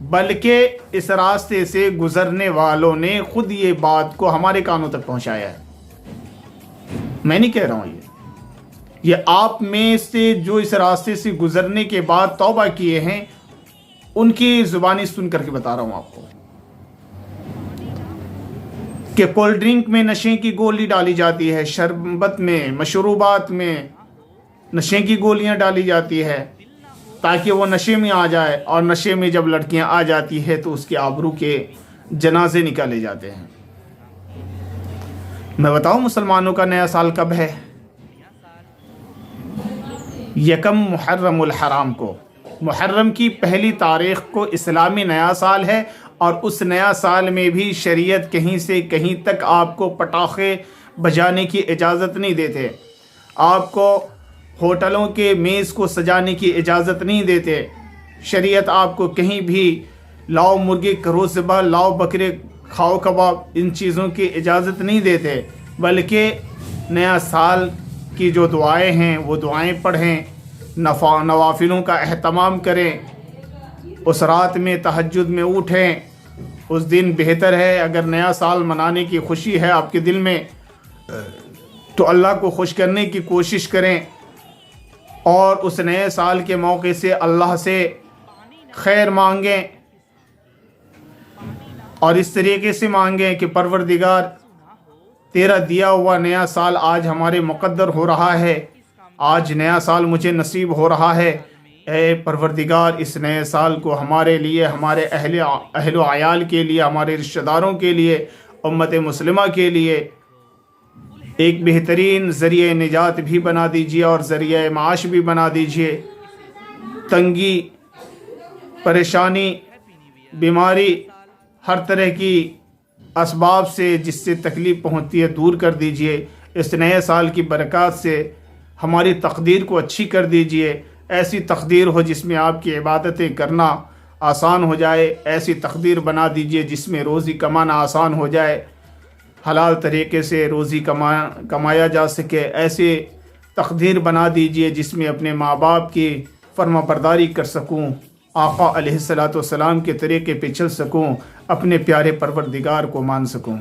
بلکہ اس راستے سے گزرنے والوں نے خود یہ بات کو ہمارے کانوں تک پہنچایا ہے۔ میں نہیں کہہ رہا ہوں، یہ آپ میں سے جو اس راستے سے گزرنے کے بعد توبہ کیے ہیں ان کی زبانی سن کر کے بتا رہا ہوں آپ کو کہ کولڈ ڈرنک میں نشے کی گولی ڈالی جاتی ہے، شربت میں، مشروبات میں نشے کی گولیاں ڈالی جاتی ہے تاکہ وہ نشے میں آ جائے، اور نشے میں جب لڑکیاں آ جاتی ہے تو اس کے آبرو کے جنازے نکالے جاتے ہیں۔ میں بتاؤں مسلمانوں کا نیا سال کب ہے؟ یکم محرم الحرام کو، محرم کی پہلی تاریخ کو اسلامی نیا سال ہے، اور اس نیا سال میں بھی شریعت کہیں سے کہیں تک آپ کو پٹاخے بجانے کی اجازت نہیں دیتے، آپ کو ہوٹلوں کے میز کو سجانے کی اجازت نہیں دیتے، شریعت آپ کو کہیں بھی لاؤ مرغے کرو ذبح، لاؤ بکرے کھاؤ کباب، ان چیزوں کی اجازت نہیں دیتے، بلکہ نیا سال کی جو دعائیں ہیں وہ دعائیں پڑھیں، نوافلوں کا اہتمام کریں، اس رات میں تہجد میں اٹھیں، اس دن بہتر ہے اگر نیا سال منانے کی خوشی ہے آپ کے دل میں تو اللہ کو خوش کرنے کی کوشش کریں، اور اس نئے سال کے موقع سے اللہ سے خیر مانگیں، اور اس طریقے سے مانگیں کہ پروردگار تیرا دیا ہوا نیا سال آج ہمارے مقدر ہو رہا ہے، آج نیا سال مجھے نصیب ہو رہا ہے، اے پروردگار اس نئے سال کو ہمارے لیے، ہمارے اہل و عیال کے لیے، ہمارے رشتہ داروں کے لیے، امت مسلمہ کے لیے ایک بہترین ذریعہ نجات بھی بنا دیجیے اور ذریعہ معاش بھی بنا دیجیے، تنگی، پریشانی، بیماری، ہر طرح کی اسباب سے جس سے تکلیف پہنچتی ہے دور کر دیجیے، اس نئے سال کی برکات سے ہماری تقدیر کو اچھی کر دیجیے، ایسی تقدیر ہو جس میں آپ کی عبادتیں کرنا آسان ہو جائے، ایسی تقدیر بنا دیجیے جس میں روزی کمانا آسان ہو جائے، حلال طریقے سے روزی کمایا جا سکے، ایسے تقدیر بنا دیجیے جس میں اپنے ماں باپ کی فرما برداری کر سکوں، آقا علیہ السلام کے طریقے پہ چل سکوں، اپنے پیارے پروردگار کو مان سکوں۔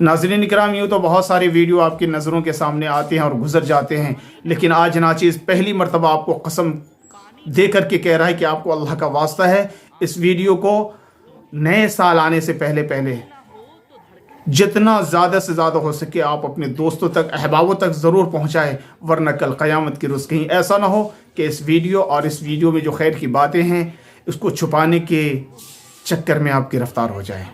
ناظرین کرام، یوں تو بہت سارے ویڈیو آپ کی نظروں کے سامنے آتے ہیں اور گزر جاتے ہیں، لیکن آج ناچیز پہلی مرتبہ آپ کو قسم دے کر کے کہہ رہا ہے کہ آپ کو اللہ کا واسطہ ہے، اس ویڈیو کو نئے سال آنے سے پہلے جتنا زیادہ سے زیادہ ہو سکے آپ اپنے دوستوں تک، احبابوں تک ضرور پہنچائیں، ورنہ کل قیامت کے روز کہیں ایسا نہ ہو کہ اس ویڈیو میں جو خیر کی باتیں ہیں اس کو چھپانے کے چکر میں آپ گرفتار ہو جائیں۔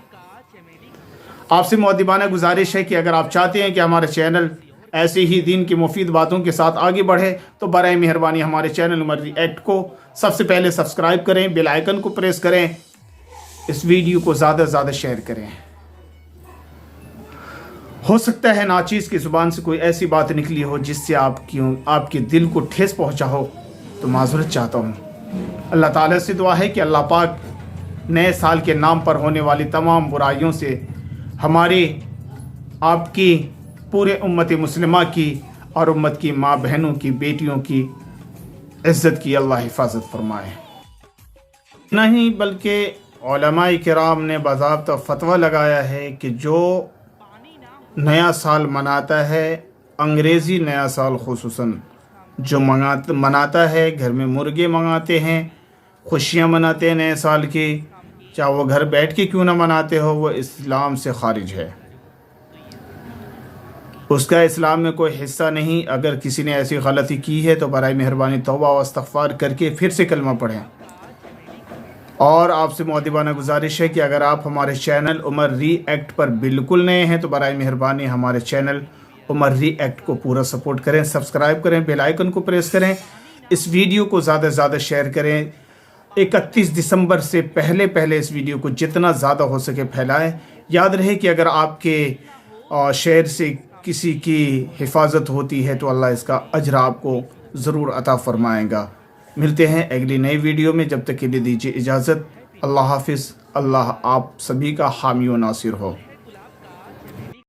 آپ سے مؤدبانہ گزارش ہے کہ اگر آپ چاہتے ہیں کہ ہمارا چینل ایسے ہی دین کی مفید باتوں کے ساتھ آگے بڑھے تو برائے مہربانی ہمارے چینل عمر ریئیکٹ کو سب سے پہلے سبسکرائب کریں، بیل آئیکن کو پریس کریں، اس ویڈیو کو زیادہ سے زیادہ شیئر کریں۔ ہو سکتا ہے ناچیز کی زبان سے کوئی ایسی بات نکلی ہو جس سے آپ کے دل کو ٹھیس پہنچا ہو، تو معذرت چاہتا ہوں۔ اللہ تعالیٰ سے دعا ہے کہ اللہ پاک نئے سال کے نام پر ہونے والی تمام برائیوں سے ہماری، آپ کی، پورے امت مسلمہ کی اور امت کی ماں بہنوں کی، بیٹیوں کی عزت کی اللہ حفاظت فرمائے۔ نہیں بلکہ علماء کرام نے باضابطہ فتویٰ لگایا ہے کہ جو نیا سال مناتا ہے، انگریزی نیا سال خصوصاً جو مناتا ہے، گھر میں مرغے منگاتے ہیں، خوشیاں مناتے ہیں نئے سال کی، چاہے وہ گھر بیٹھ کے کیوں نہ مناتے ہو، وہ اسلام سے خارج ہے، اس کا اسلام میں کوئی حصہ نہیں۔ اگر کسی نے ایسی غلطی کی ہے تو برائے مہربانی توبہ و استغفار کر کے پھر سے کلمہ پڑھیں۔ اور آپ سے مؤدبانہ گزارش ہے کہ اگر آپ ہمارے چینل عمر ری ایکٹ پر بالکل نئے ہیں تو برائے مہربانی ہمارے چینل عمر ری ایکٹ کو پورا سپورٹ کریں، سبسکرائب کریں، بیل آئیکن کو پریس کریں، اس ویڈیو کو زیادہ سے زیادہ شیئر کریں۔ 31 دسمبر سے پہلے اس ویڈیو کو جتنا زیادہ ہو سکے پھیلائیں۔ یاد رہے کہ اگر آپ کے شیئر سے کسی کی حفاظت ہوتی ہے تو اللہ اس کا اجر آپ کو ضرور عطا فرمائے گا۔ ملتے ہیں اگلی نئی ویڈیو میں، جب تک کے لیے دیجیے اجازت۔ اللہ حافظ۔ اللہ آپ سبھی کا حامی و ناصر ہو۔